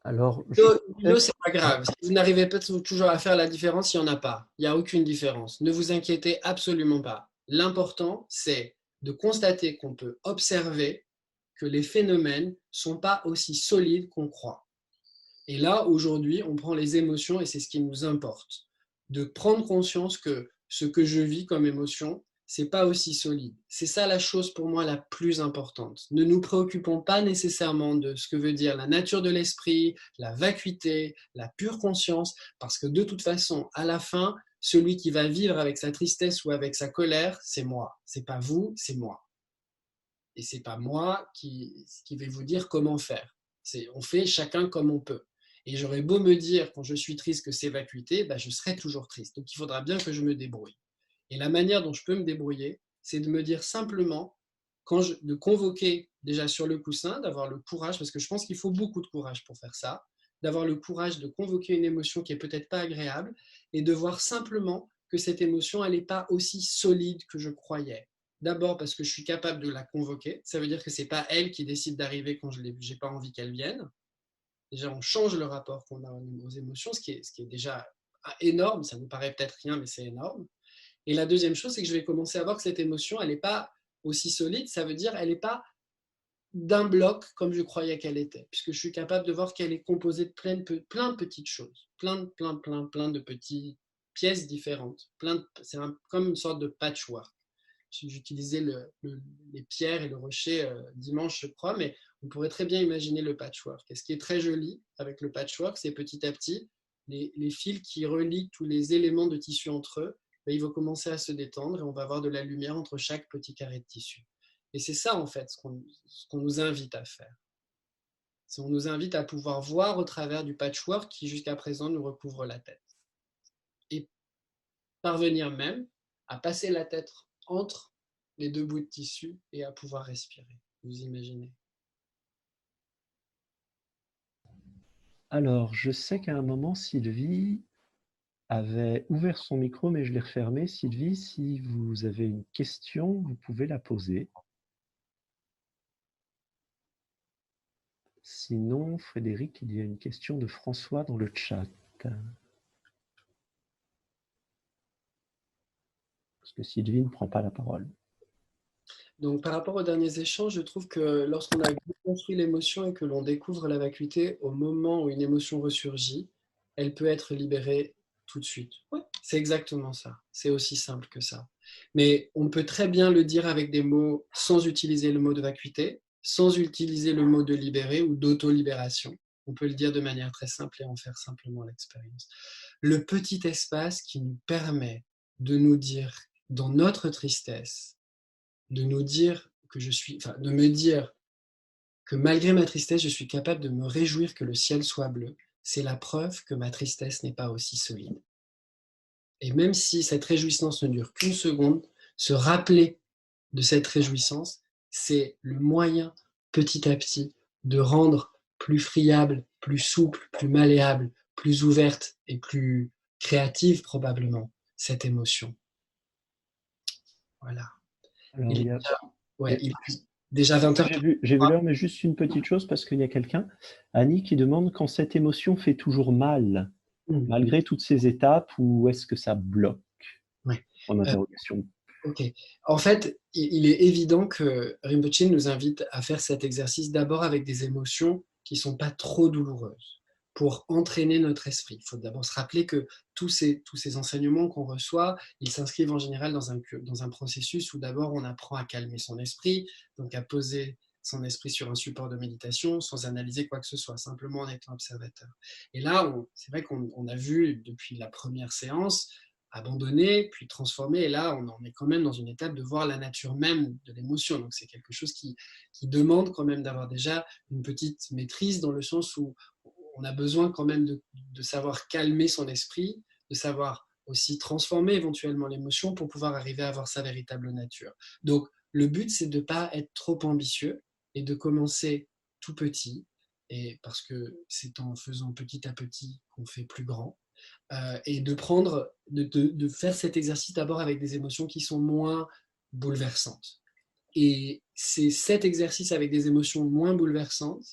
A: Alors,
B: L'eau, c'est pas grave. Si vous n'arrivez pas toujours à faire la différence, il n'y en a pas. Il n'y a aucune différence. Ne vous inquiétez absolument pas. L'important, c'est de constater qu'on peut observer que les phénomènes ne sont pas aussi solides qu'on croit. Et là, aujourd'hui, on prend les émotions et c'est ce qui nous importe. De prendre conscience que ce que je vis comme émotion, c'est pas aussi solide. C'est ça la chose pour moi la plus importante. Ne nous préoccupons pas nécessairement de ce que veut dire la nature de l'esprit, la vacuité, la pure conscience, parce que de toute façon, à la fin, celui qui va vivre avec sa tristesse ou avec sa colère, c'est moi. C'est pas vous, c'est moi. Et c'est pas moi qui vais vous dire comment faire. On fait chacun comme on peut. Et j'aurais beau me dire quand je suis triste que c'est vacuité, ben je serai toujours triste. Donc il faudra bien que je me débrouille. Et la manière dont je peux me débrouiller, c'est de me dire simplement, de convoquer déjà sur le coussin, d'avoir le courage, parce que je pense qu'il faut beaucoup de courage pour faire ça, d'avoir le courage de convoquer une émotion qui est peut-être pas agréable et de voir simplement que cette émotion, elle n'est pas aussi solide que je croyais. D'abord parce que je suis capable de la convoquer, ça veut dire que ce n'est pas elle qui décide d'arriver quand je n'ai pas envie qu'elle vienne. Déjà, on change le rapport qu'on a aux émotions, ce qui est déjà énorme, ça nous paraît peut-être rien, mais c'est énorme. Et la deuxième chose, c'est que je vais commencer à voir que cette émotion, elle n'est pas aussi solide, ça veut dire qu'elle n'est pas d'un bloc comme je croyais qu'elle était, puisque je suis capable de voir qu'elle est composée de plein de petites choses, plein de petites pièces différentes. C'est comme une sorte de patchwork. J'utilisais les pierres et le rocher dimanche, je crois, mais on pourrait très bien imaginer le patchwork. Et ce qui est très joli avec le patchwork, c'est petit à petit, les fils qui relient tous les éléments de tissu entre eux, ben, ils vont commencer à se détendre et on va avoir de la lumière entre chaque petit carré de tissu. Et c'est ça, en fait, ce qu'on nous invite à faire. On nous invite à pouvoir voir au travers du patchwork qui, jusqu'à présent, nous recouvre la tête. Et parvenir même à passer la tête entre les deux bouts de tissu et à pouvoir respirer. Vous imaginez?
A: Alors, je sais qu'à un moment, Sylvie avait ouvert son micro, mais je l'ai refermé. Sylvie, si vous avez une question, vous pouvez la poser. Sinon, Frédéric, il y a une question de François dans le chat. Parce que Sylvie ne prend pas la parole.
B: Donc, par rapport aux derniers échanges, je trouve que lorsqu'on a construit l'émotion et que l'on découvre la vacuité, au moment où une émotion ressurgit, elle peut être libérée tout de suite. Ouais, c'est exactement ça. C'est aussi simple que ça. Mais on peut très bien le dire avec des mots sans utiliser le mot de vacuité, sans utiliser le mot de libérer ou d'auto-libération. On peut le dire de manière très simple et en faire simplement l'expérience. Le petit espace qui nous permet de nous dire dans notre tristesse, de nous dire que de me dire que malgré ma tristesse, je suis capable de me réjouir que le ciel soit bleu, c'est la preuve que ma tristesse n'est pas aussi solide. Et même si cette réjouissance ne dure qu'une seconde, se rappeler de cette réjouissance, c'est le moyen, petit à petit, de rendre plus friable, plus souple, plus malléable, plus ouverte et plus créative probablement cette émotion. Voilà.
A: Alors,
B: Il
A: il
B: est
A: y a...
B: déjà, ouais, il est
A: Oui.
B: déjà 20h.
A: J'ai vu l'heure, mais juste une petite chose, parce qu'il y a quelqu'un, Annie, qui demande quand cette émotion fait toujours mal, malgré toutes ces étapes, ou est-ce que ça bloque?
B: Ouais.
A: En interrogation.
B: Ok. En fait, il est évident que Rinpoche nous invite à faire cet exercice d'abord avec des émotions qui ne sont pas trop douloureuses pour entraîner notre esprit. Il faut d'abord se rappeler que tous ces enseignements qu'on reçoit, ils s'inscrivent en général dans un processus où d'abord on apprend à calmer son esprit, donc à poser son esprit sur un support de méditation sans analyser quoi que ce soit, simplement en étant observateur. Et là, c'est vrai qu'on a vu depuis la première séance abandonner, puis transformer. Et là, on en est quand même dans une étape de voir la nature même de l'émotion. Donc, c'est quelque chose qui demande quand même d'avoir déjà une petite maîtrise dans le sens où on a besoin quand même de savoir calmer son esprit, de savoir aussi transformer éventuellement l'émotion pour pouvoir arriver à avoir sa véritable nature. Donc, le but, c'est de ne pas être trop ambitieux et de commencer tout petit, et parce que c'est en faisant petit à petit qu'on fait plus grand. Et de faire cet exercice d'abord avec des émotions qui sont moins bouleversantes. Et c'est cet exercice avec des émotions moins bouleversantes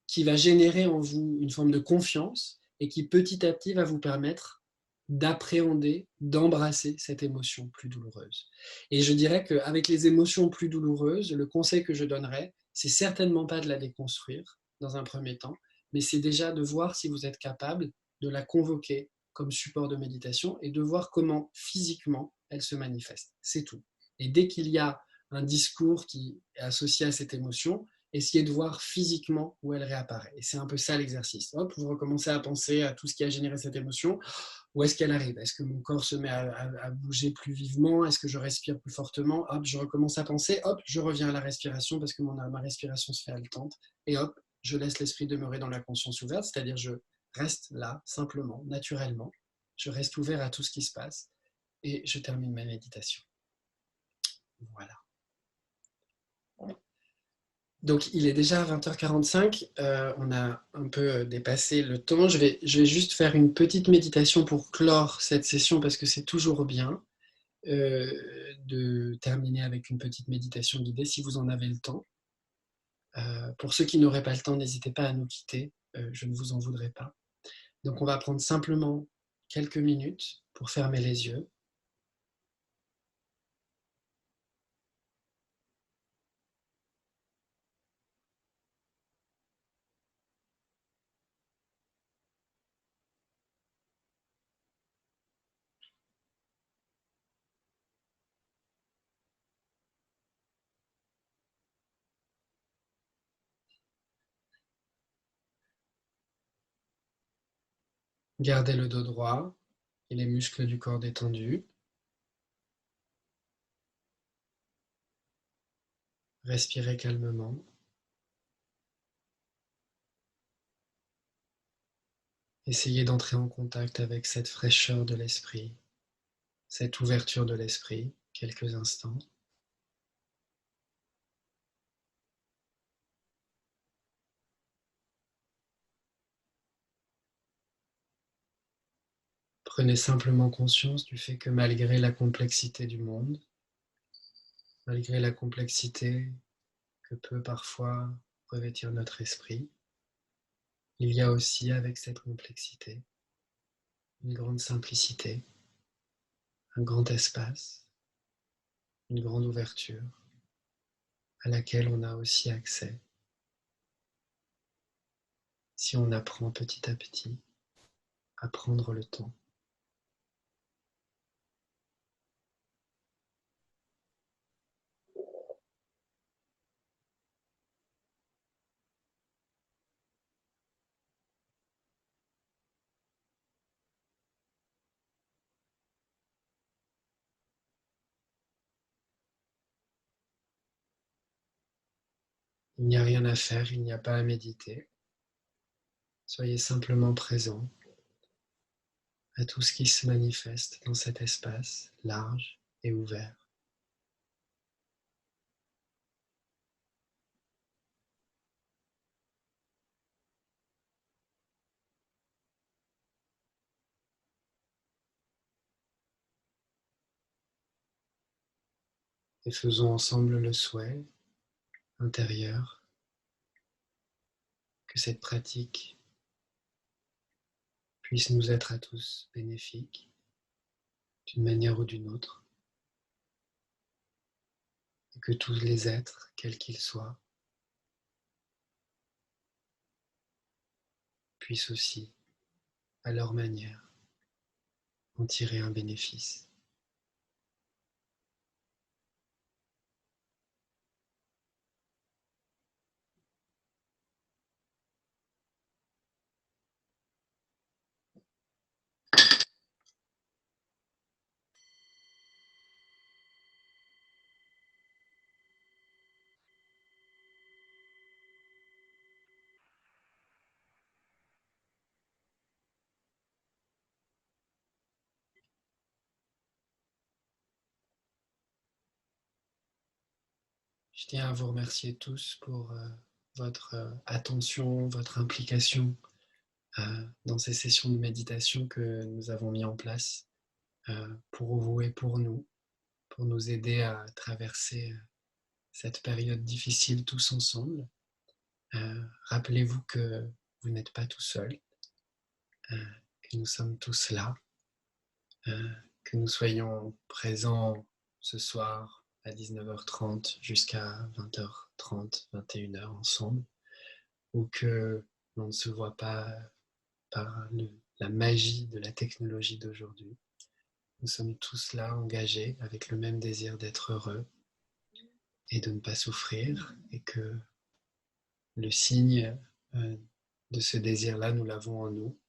B: qui va générer en vous une forme de confiance et qui petit à petit va vous permettre d'appréhender, d'embrasser cette émotion plus douloureuse. Et je dirais qu'avec les émotions plus douloureuses, le conseil que je donnerais, c'est certainement pas de la déconstruire dans un premier temps, mais c'est déjà de voir si vous êtes capable de la convoquer comme support de méditation et de voir comment physiquement elle se manifeste. C'est tout. Et dès qu'il y a un discours qui est associé à cette émotion, essayez de voir physiquement où elle réapparaît. Et c'est un peu ça l'exercice. Hop, vous recommencez à penser à tout ce qui a généré cette émotion. Où est-ce qu'elle arrive? Est-ce que mon corps se met à bouger plus vivement? Est-ce que je respire plus fortement? Hop, je recommence à penser. Hop, je reviens à la respiration parce que ma respiration se fait haletante. Et hop, je laisse l'esprit demeurer dans la conscience ouverte, c'est-à-dire je reste là, simplement, naturellement. Je reste ouvert à tout ce qui se passe et je termine ma méditation. Voilà. Donc, il est déjà 20h45. On a un peu dépassé le temps. Je vais juste faire une petite méditation pour clore cette session parce que c'est toujours bien de terminer avec une petite méditation guidée si vous en avez le temps. Pour ceux qui n'auraient pas le temps, n'hésitez pas à nous quitter. Je ne vous en voudrais pas. Donc, on va prendre simplement quelques minutes pour fermer les yeux. Gardez le dos droit et les muscles du corps détendus. Respirez calmement. Essayez d'entrer en contact avec cette fraîcheur de l'esprit, cette ouverture de l'esprit, quelques instants. Prenez simplement conscience du fait que malgré la complexité du monde, malgré la complexité que peut parfois revêtir notre esprit, il y a aussi avec cette complexité une grande simplicité, un grand espace, une grande ouverture à laquelle on a aussi accès si on apprend petit à petit à prendre le temps. Il n'y a rien à faire, il n'y a pas à méditer. Soyez simplement présent à tout ce qui se manifeste dans cet espace large et ouvert. Et faisons ensemble le souhait intérieur que cette pratique puisse nous être à tous bénéfique d'une manière ou d'une autre, et que tous les êtres, quels qu'ils soient, puissent aussi, à leur manière, en tirer un bénéfice. Je tiens à vous remercier tous pour votre attention, votre implication dans ces sessions de méditation que nous avons mis en place pour vous et pour nous aider à traverser cette période difficile tous ensemble. Rappelez-vous que vous n'êtes pas tout seul, que nous sommes tous là, que nous soyons présents ce soir à 19h30 jusqu'à 20h30, 21h ensemble, ou que l'on ne se voit pas par la magie de la technologie d'aujourd'hui. Nous sommes tous là engagés avec le même désir d'être heureux et de ne pas souffrir, et que le signe de ce désir-là, nous l'avons en nous.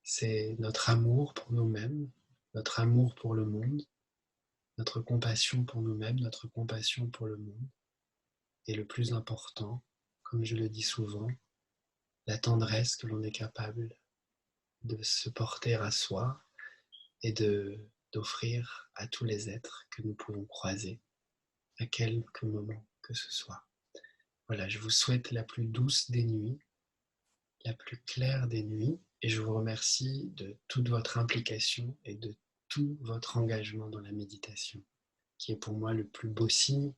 B: C'est notre amour pour nous-mêmes, notre amour pour le monde, notre compassion pour nous-mêmes, notre compassion pour le monde. Et le plus important, comme je le dis souvent, la tendresse que l'on est capable de se porter à soi et d'offrir à tous les êtres que nous pouvons croiser, à quelque moment que ce soit. Voilà, je vous souhaite la plus douce des nuits, la plus claire des nuits, et je vous remercie de toute votre implication et de tout votre engagement dans la méditation, qui est pour moi le plus beau signe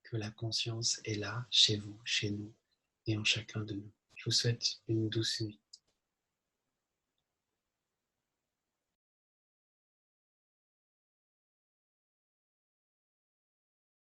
B: que la conscience est là, chez vous, chez nous, et en chacun de nous. Je vous souhaite une douce nuit.